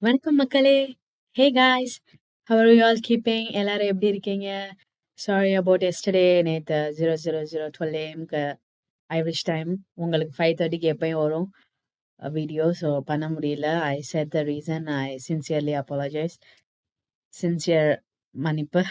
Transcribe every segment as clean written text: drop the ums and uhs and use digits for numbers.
வணக்கம் மக்களே! Hey guys! How are you all keeping? எல்லாரும் எப்படி இருக்கீங்க? Sorry about yesterday. நேத்து 00:12 AM Irish time. உங்களுக்கு 5:30க்கு எப்பயும் வரும் வீடியோ. ஸோ பண்ண முடியல. I said the reason. I sincerely apologize. Sincere மன்னிப்பு.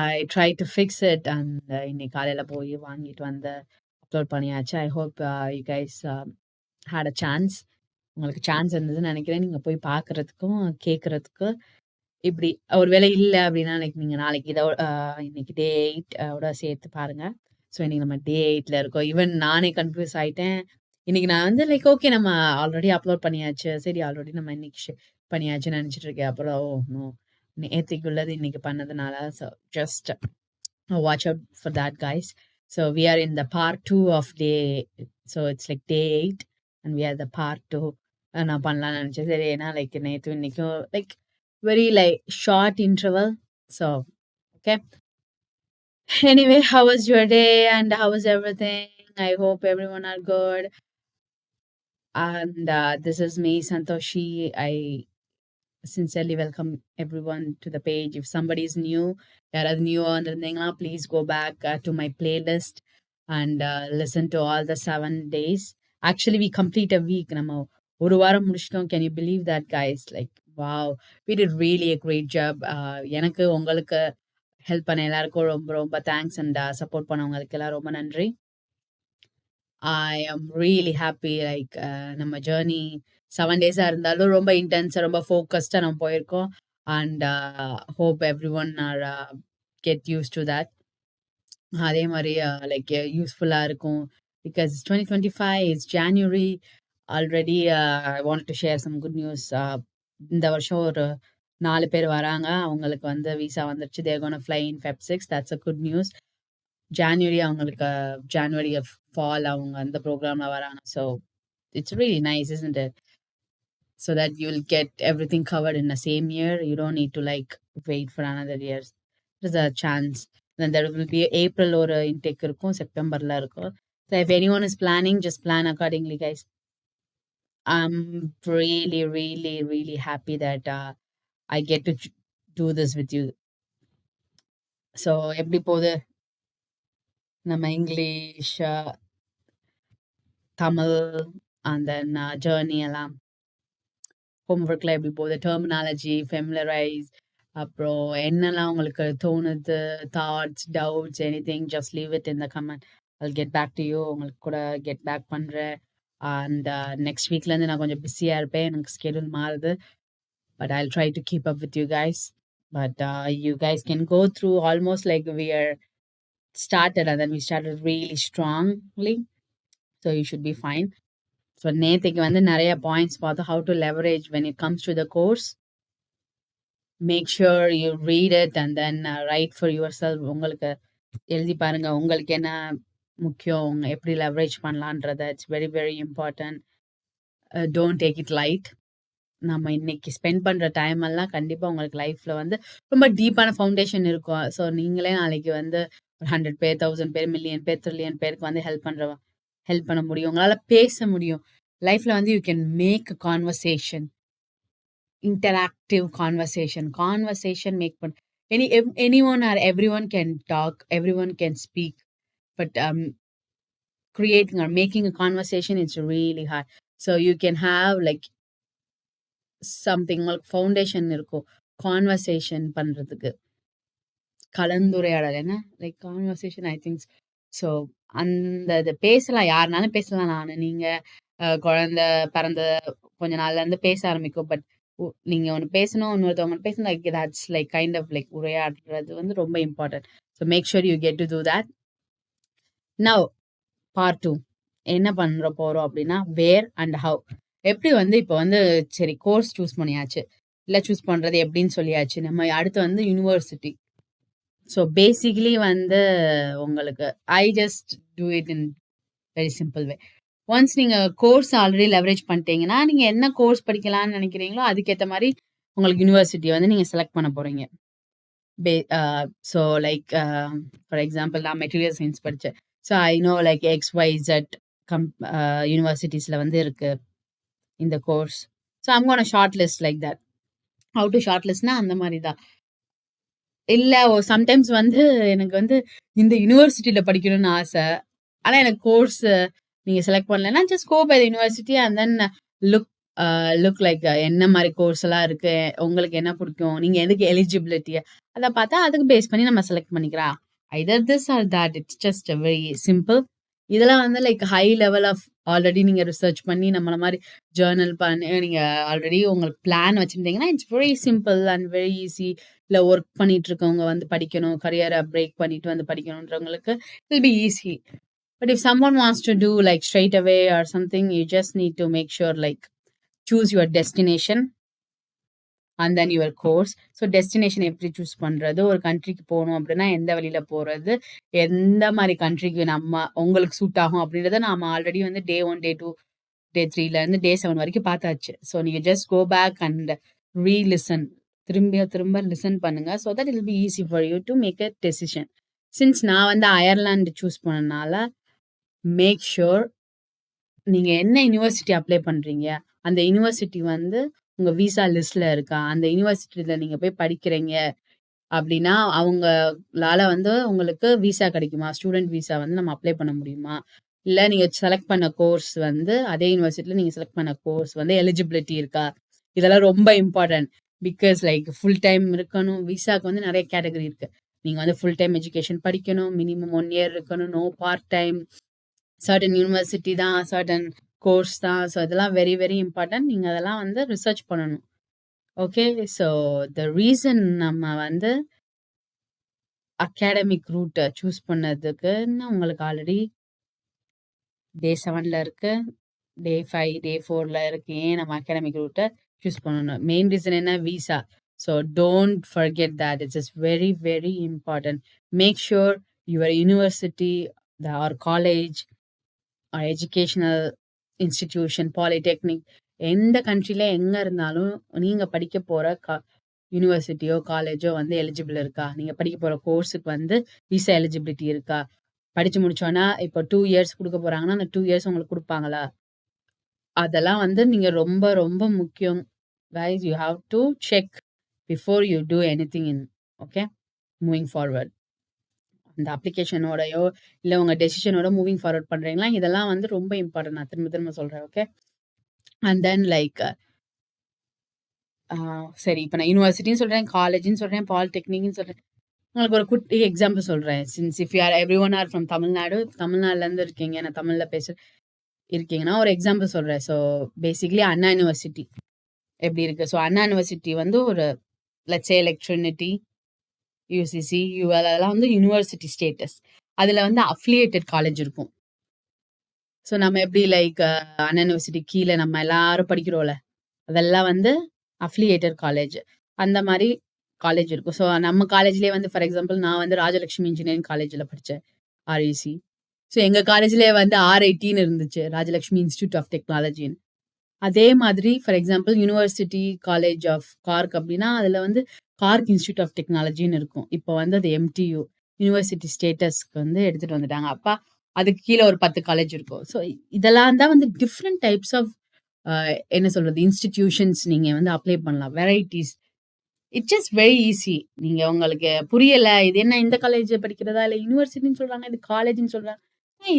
I tried to fix it and இன்னைக்கு காலையில போய் வாங்கிட்டு வந்து அப்லோட் பண்ணியாச்சு. I hope you guys had a chance. உங்களுக்கு சான்ஸ் இருந்ததுன்னு நினைக்கிறேன். நீங்க போய் பார்க்கறதுக்கும், கேட்கறதுக்கும். இப்படி ஒரு வேளை இல்ல அப்படின்னா, நீங்க நாளைக்கு இன்னைக்கு டே 8 ஓட சேர்த்து பாருங்க. ஸோ இன்னைக்கு நம்ம டே 8ல இருக்கோம். ஈவன் நானே கன்ஃப்யூஸ் ஆயிட்டேன். இன்னைக்கு நான் வந்து ஓகே நம்ம ஆல்ரெடி அப்லோட் பண்ணியாச்சு. சரி ஆல்ரெடி நம்ம இன்னைக்கு பண்ணியாச்சுன்னு நினைச்சிட்டு இருக்கேன். அப்புறம் நோ நேத்திக்கு உள்ளது இன்னைக்கு பண்ணதுனால so just watch out for that, guys. So we are in the part 2 of day. So it's like day 8 and we are the part 2. நான் பண்ணலாம்னு நினைச்சேன். சரி ஏன்னா நேத்து இன்னைக்கும் very short interval. So okay. Anyway, how was your day and how was everything? I hope everyone are good. And this is me, Santoshi. I sincerely welcome everyone to the page. If somebody is new, யாராவது நியூவா வந்திருந்தீங்கன்னா please go back to my playlist and listen to all the 7 days. Actually, we complete a week. நம்ம ஒரு வாரம் முடிச்சிட்டோம். Can you believe that, guys? Wow, we did really a great job. எனக்கு உங்களுக்கு help பண்ண எல்லாருக்கும் ரொம்ப ரொம்ப தேங்க்ஸ் அண்ட் சப்போர்ட் பண்ணவங்களுக்கு எல்லாம் ரொம்ப நன்றி. I am really happy. நம்ம ஜேர்னி 7 days இருந்தாலும் ரொம்ப இன்டென்ஸா ரொம்ப ஃபோக்கஸ்டா நம்ம போயிருக்கோம். And hope everyone are get used to that. அதே மாதிரி யூஸ்ஃபுல்லா இருக்கும். Because 2025 is January. Already I wanted to share some good news. இந்த வருஷம் ஒரு 4 பேர் வராங்க. அவங்களுக்கு வந்து விசா வந்துருச்சு. They're gonna fly in Feb 6. That's a good news. அவங்களுக்கு January fall அவங்க அந்த ப்ரோக்ராம்ல வராங்க. So it's really nice, isn't it? So that you'll get everything covered in the same year. You don't need to wait for another year. There's a chance. Then there will be April or intake இருக்கும், Septemberல இருக்கும். So if anyone is planning, just plan accordingly, guys. I'm really, really, really happy that I get to do this with you. So எப்படி போகுது நம்ம English, Tamil and then journey எல்லாம் ஹோம்ஒர்க்ல எப்படி போகுது, terminology, familiarise, அப்புறம் என்னெல்லாம் உங்களுக்கு தோணுது, thoughts, doubts, anything, just leave it in the comment. I'll get back to you. உங்களுக்கு கூட கெட் பேக் பண்ணுறேன். அண்ட் நெக்ஸ்ட் வீக்லேருந்து நான் கொஞ்சம் பிஸியாக இருப்பேன். எனக்கு ஸ்கெடியூல் மாறுது. But I'll try to keep up with you guys. But you guys can go through almost we are started and then we started really strongly. So you should be fine. So நேத்திக்கு வந்து நிறைய points பார்த்தோம். How to leverage when it comes to the course. Make sure you read it and then write for yourself. உங்களுக்கு எழுதி பாருங்க. உங்களுக்கு என்ன முக்கியம், எப்படி leverage பண்ணலான்றத. It's very, very important. Don't take it light. நம்ம இன்னைக்கு ஸ்பெண்ட் பண்ற டைம் எல்லாம் கண்டிப்பா உங்களுக்கு லைஃப்ல வந்து ரொம்ப டீப்பான ஃபவுண்டேஷன் இருக்கும். ஸோ நீங்களே நாளைக்கு வந்து 100 பேர், 1000 பேர், மில்லியன் பேர், ட்ரில்லியன் பேருக்கு வந்து ஹெல்ப் பண்ண முடியும். உங்களால பேச முடியும். லைஃப்ல வந்து you can make a conversation, interactive conversation make anyone or everyone can talk, everyone can speak, but creating or making a conversation is really hard. So you can have something like foundation இருக்கும் conversation பண்றதுக்கு. கலந்துரையாடல் என்ன conversation I think. So அந்த இது பேசலாம், யாருனாலும் பேசலாம். நீங்க குழந்தை பிறந்த கொஞ்ச நாள்ல இருந்து பேச ஆரம்பிக்கும். பட் நீங்க ஒன்று பேசணும், இன்னொருத்தவங்க பேசணும். that's kind of உரையாடுறது வந்து ரொம்ப important. So make sure you get to do that. Now part 2 என்ன பண்ற போறோம் அப்படின்னா, வேர் அண்ட் ஹவ். எப்படி வந்து இப்போ வந்து சரி கோர்ஸ் சூஸ் பண்ணியாச்சு, இல்லை சூஸ் பண்றது எப்படின்னு சொல்லியாச்சு. நம்ம அடுத்து வந்து யூனிவர்சிட்டி. ஸோ பேசிக்கலி வந்து உங்களுக்கு I just do it in very simple way. Once நீங்க கோர்ஸ் ஆல்ரெடி லெவரேஜ் பண்ணிட்டீங்கன்னா, நீங்க என்ன கோர்ஸ் படிக்கலாம்னு நினைக்கிறீங்களோ அதுக்கேற்ற மாதிரி உங்களுக்கு யூனிவர்சிட்டி வந்து நீங்க செலக்ட் பண்ண போறீங்க. ஸோ ஃபார் எக்ஸாம்பிள் நான் மெட்டீரியல் சயின்ஸ் படித்தேன். ஸோ ஐ நோ XYZ யூனிவர்சிட்டிஸ்ல வந்து இருக்கு இந்த course. So I'm gonna shortlist like that. How to ஷார்ட் லிஸ்ட்னா அந்த மாதிரி தான். இல்ல சம்டைம்ஸ் வந்து எனக்கு வந்து இந்த யுனிவர்சிட்டில படிக்கணும்னு ஆசை. ஆனா எனக்கு கோர்ஸ் நீங்க செலக்ட் பண்ணலன்னா just go by the university and then look look like என்ன மாதிரி கோர்ஸ் எல்லாம் இருக்கு, உங்களுக்கு என்ன பிடிக்கும், நீங்க எதுக்கு எலிஜிபிலிட்டி அதை பார்த்தா அதுக்கு பேஸ் பண்ணி நம்ம செலக்ட் பண்ணிக்கலாம். Either this or that. It's just very simple. இதெல்லாம் வந்து like high level of already நீங்க ரிசர்ச் பண்ணி நம்மள மாதிரி ஜேர்னல் பண்ணி நீங்க ஆல்ரெடி உங்களுக்கு பிளான் வச்சிருந்தீங்கன்னா it's very simple and very easy. இல்ல ஒர்க் பண்ணிட்டு இருக்கவங்க வந்து படிக்கணும், கரியரை பிரேக் பண்ணிட்டு வந்து படிக்கணுன்றவங்களுக்கு will be easy. But if someone wants to do like straight away or something, you just need to make sure like choose your destination and then your course. So destination எப்படி choose பண்றது, ஒரு கண்ட்ரிக்கு போகணும் அப்படின்னா எந்த வழியில போறது, எந்த மாதிரி கண்ட்ரிக்கு நம்ம உங்களுக்கு சூட் ஆகும் அப்படின்றத நாம ஆல்ரெடி வந்து டே 1 டே 2 டே 3ல இருந்து டே 7 வரைக்கும் பார்த்தாச்சு. ஸோ நீங்க just go back and relisten, திரும்ப திரும்ப லிசன் பண்ணுங்க. So that it will be easy for you to make a decision. Since நான் வந்து அயர்லாந்து சூஸ் பண்ணனால மேக் ஷூர் நீங்க என்ன யுனிவர்சிட்டி அப்ளை பண்றீங்க, அந்த யுனிவர்சிட்டி வந்து உங்க விசா லிஸ்ட்ல இருக்கா, அந்த யுனிவர்சிட்டில நீங்க போய் படிக்கிறீங்க அப்படின்னா அவங்களால வந்து உங்களுக்கு விசா கிடைக்குமா, ஸ்டூடெண்ட் விசா வந்து நம்ம அப்ளை பண்ண முடியுமா, இல்ல நீங்க செலக்ட் பண்ண கோர்ஸ் வந்து அதே யுனிவர்சிட்டில நீங்க செலக்ட் பண்ண கோர்ஸ் வந்து எலிஜிபிலிட்டி இருக்கா. இதெல்லாம் ரொம்ப important. Because like full time இருக்கணும். விசாக்கு வந்து நிறைய கேட்டகரி இருக்கு. நீங்க வந்து ஃபுல் டைம் எஜுகேஷன் படிக்கணும், மினிமம் 1 இயர் இருக்கணும், no part time, certain university தான், சர்டன் கோர்ஸ் தான். ஸோ இதெல்லாம் வெரி வெரி இம்பார்ட்டன்ட். நீங்க அதெல்லாம் வந்து ரிசர்ச் பண்ணணும். ஓகே. ஸோ த ரீசன் நம்ம வந்து அகாடமிக் ரூட்டை சூஸ் பண்ணதுக்குன்னு உங்களுக்கு ஆல்ரெடி டே 7ல இருக்கு, டே 5 டே 4ல இருக்கு. ஏன் நம்ம அகாடமிக் ரூட்டை சூஸ் பண்ணணும்? மெயின் ரீசன் என்ன? Visa. So don't forget that. It's is very very important. Make sure your university or college educational institution, polytechnic, எந்த கண்ட்ரில எங்க இருந்தாலும் நீங்க படிக்க போற யூனிவர்சிட்டியோ காலேஜோ வந்து எலிஜிபிள் இருக்கா, நீங்க படிக்க போற கோர்ஸுக்கு வந்து விசா எலிஜிபிலிட்டி இருக்கா, படிச்சு முடிச்சோன்னா இப்போ 2 இயர்ஸ் கொடுக்க போறாங்கன்னா அந்த 2 இயர்ஸ் உங்களுக்கு கொடுப்பாங்களா, அதெல்லாம் வந்து நீங்க ரொம்ப ரொம்ப முக்கியம். guys, you have to check before you do anything in okay moving forward. அந்த அப்ளிகேஷனோடயோ இல்லை உங்க டெசிஷனோட மூவிங் ஃபார்வர்ட் பண்றீங்களா, இதெல்லாம் வந்து ரொம்ப இம்பார்ட்டன்ட். நான் திரும்ப திரும்ப சொல்றேன். ஓகே. அண்ட் தென் லைக் சரி, இப்போ நான் யூனிவர்சிட்டின்னு சொல்றேன், காலேஜ்னு சொல்றேன், பாலிடெக்னிக்னு சொல்றேன். உங்களுக்கு ஒரு குட்டி எக்ஸாம்பிள் சொல்றேன். Since if you are every one are from Tamil Nadu, தமிழ்நாடுலேருந்து இருக்கீங்க, நான் தமிழ்ல இருக்கீங்கன்னா ஒரு எக்ஸாம்பிள் சொல்றேன். ஸோ பேசிக்லி அண்ணா யூனிவர்சிட்டி எப்படி இருக்கு? ஸோ அண்ணா யூனிவர்சிட்டி வந்து ஒரு let's say Trinity, UCC, UL அதெல்லாம் வந்து யூனிவர்சிட்டி ஸ்டேட்டஸ். அதில் வந்து அஃபிலியேட்டட் காலேஜ் இருக்கும். ஸோ நம்ம எப்படி லைக் அண்ணா யூனிவர்சிட்டி கீழே நம்ம எல்லாரும் படிக்கிறோம்ல, அதெல்லாம் வந்து அஃபிலியேட்டட் காலேஜ். அந்த மாதிரி காலேஜ் இருக்கும். ஸோ நம்ம காலேஜ்லேயே வந்து ஃபார் எக்ஸாம்பிள் நான் வந்து ராஜலட்சுமி இன்ஜினியரிங் காலேஜில் படித்தேன், ஆர்இசி. ஸோ எங்கள் காலேஜ்லேயே வந்து ஆர்ஐடின்னு இருந்துச்சு, ராஜலட்சுமி இன்ஸ்டியூட் ஆஃப் டெக்னாலஜின்னு. அதே மாதிரி for example university college of Cork அப்படின்னா அதில் வந்து கார்க் இன்ஸ்டியூட் ஆஃப் டெக்னாலஜின்னு இருக்கும். இப்போ வந்து அது எம்டியூ யூனிவர்சிட்டி ஸ்டேட்டஸ்க்கு வந்து எடுத்துகிட்டு வந்துட்டாங்க. அப்போ அதுக்கு கீழே ஒரு 10 காலேஜ் இருக்கும். ஸோ இதெல்லாம் தான் வந்து டிஃப்ரெண்ட் டைப்ஸ் ஆஃப் என்ன சொல்றது இன்ஸ்டிடியூஷன்ஸ் நீங்கள் வந்து அப்ளை பண்ணலாம், varieties. It's just very easy. நீங்கள் உங்களுக்கு புரியலை, இது என்ன இந்த காலேஜ் படிக்கிறதா இல்லை யூனிவர்சிட்டின்னு சொல்கிறாங்க, இது காலேஜ்னு சொல்கிறாங்க,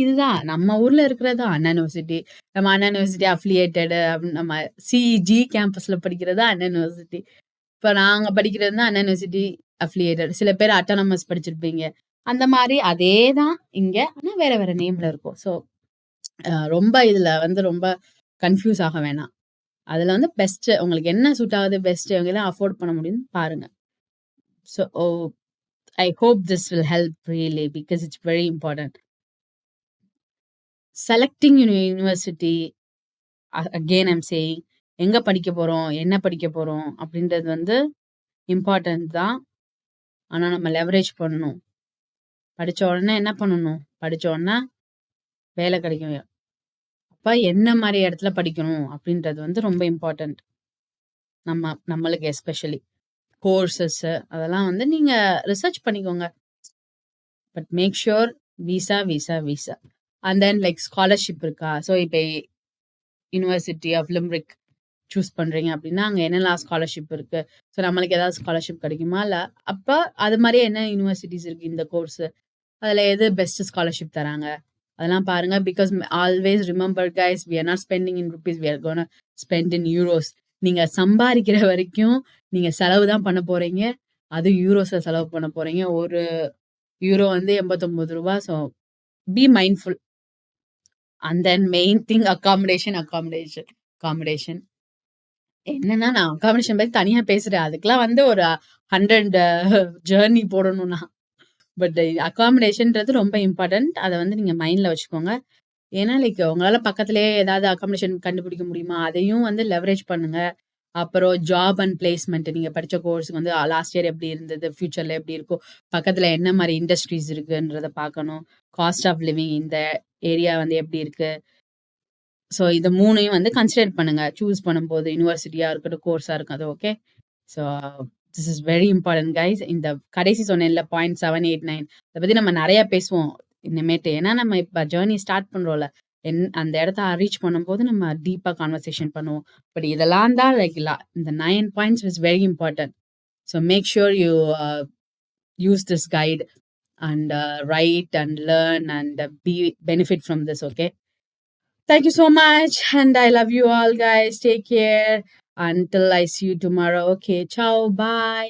இதுதான் நம்ம ஊர்ல இருக்கிறதா அண்ணா யூனிவர்சிட்டி. நம்ம அண்ணா யூனிவர்சிட்டி அஃபிலியேட்டடு, நம்ம சிஇஜி கேம்பஸில் படிக்கிறதா அண்ணா யூனிவர்சிட்டி. இப்போ நாங்கள் படிக்கிறது தான் அண்ணா யூனிவர்சிட்டி அஃபிலியேட்டட். சில பேர் அட்டானமஸ் படிச்சிருப்பீங்க, அந்த மாதிரி அதே தான் இங்கே, ஆனால் வேற வேற நேம்ல இருக்கும். ஸோ ரொம்ப இதில் வந்து ரொம்ப கன்ஃபியூஸ் ஆக வேணாம். அதில் வந்து பெஸ்ட்டு உங்களுக்கு என்ன சூட் ஆகுது, பெஸ்ட்டு எங்கெல்லாம் அஃபோர்ட் பண்ண முடியும்னு பாருங்க. So I hope this will help really because it's very important. Selecting university, again I'm saying, எங்கே படிக்க போகிறோம், என்ன படிக்க போகிறோம் அப்படின்றது வந்து இம்பார்ட்டன்ட் தான். ஆனால் நம்ம லெவரேஜ் பண்ணணும். படித்த உடனே என்ன பண்ணணும், படித்த உடனே வேலை கிடைக்கும். அப்போ என்ன மாதிரி இடத்துல படிக்கணும் அப்படின்றது வந்து ரொம்ப இம்பார்ட்டன்ட். நம்மளுக்கு எஸ்பெஷலி கோர்சஸ்ஸு அதெல்லாம் வந்து நீங்கள் ரிசர்ச் பண்ணிக்கோங்க. But make sure visa visa visa and then like scholarship இருக்கா. ஸோ இப்போ யூனிவர்சிட்டி ஆஃப் லிம்ரிக் சூஸ் பண்றீங்க அப்படின்னா, அங்க என்னலாம் ஸ்காலர்ஷிப் இருக்கு? ஸோ நம்மளுக்கு ஏதாவது ஸ்காலர்ஷிப் கிடைக்குமா? இல்ல அப்ப அது மாரியே என்ன யுனிவர்சிட்டீஸ் இருக்கு இந்த கோர்ஸ்? அதுல எது பெஸ்ட் ஸ்காலர்ஷிப் தராங்க? அதெல்லாம் பாருங்க. Because always remember guys, we are not spending in rupees, we are gonna spend in euros. நீங்க சம்பாரிக்கிற வரைக்கும் நீங்க செலவு தான் பண்ண போறீங்க. அதுவும் யூரோஸ்ல செலவு பண்ண போறீங்க. ஒரு யூரோ வந்து ரூ. 89. So B mindful. And then main thing accommodation. என்னன்னா, நான் அக்காமடேஷன் பத்தி தனியா பேசுறேன். அதுக்கெல்லாம் வந்து ஒரு 100 ஜர்னி போடணும் நான். பட் அக்காமடேஷன்றது ரொம்ப இம்பார்ட்டன்ட். அத வந்து நீங்க மைண்ட்ல வச்சுக்கோங்க. ஏன்னா, லைக் உங்களால பக்கத்திலேயே ஏதாவது அக்காமடேஷன் கண்டுபிடிக்க முடியுமா? அதையும் வந்து லெவரேஜ் பண்ணுங்க. அப்புறம் ஜாப் அண்ட் பிளேஸ்மென்ட் நீங்க படிச்ச கோர்ஸ்க்கு வந்து லாஸ்ட் இயர் எப்படி இருந்தது? ஃபியூச்சர்ல எப்படி இருக்கும்? பக்கத்துல என்ன மாரி இண்டஸ்ட்ரீஸ் இருக்குன்றத பார்க்கணும். காஸ்ட் ஆஃப் லிவிங் இந்த ஏரியா வந்து எப்படி இருக்கு? ஸோ இது 3யும் வந்து கன்சிடர் பண்ணுங்க. சூஸ் பண்ணும்போது யுனிவர்சிட்டியா இருக்கட்டும், கோர்ஸா இருக்கட்டும். Okay. So this is very important guys. இந்த கடைசி சொன்னேன்ல 0.789 இத பத்தி நம்ம நெறைய பேசுவோம் இனிமேட்டு. ஏன்னா நம்ம இப்ப ஜர்னி ஸ்டார்ட் பண்றோம்ல. அந்த இடத்த ரீச் பண்ணும்போது நம்ம டீப்பா கான்வர்சேஷன் பண்ணுவோம். பட் இதெல்லாம் தான் லைக் இந்த 9 points is very important. So make sure you use this guide and write and learn and be benefit from this. Okay. Thank you so much. And I love you all, guys. Take care. Until I see you tomorrow. Okay. Ciao. Bye.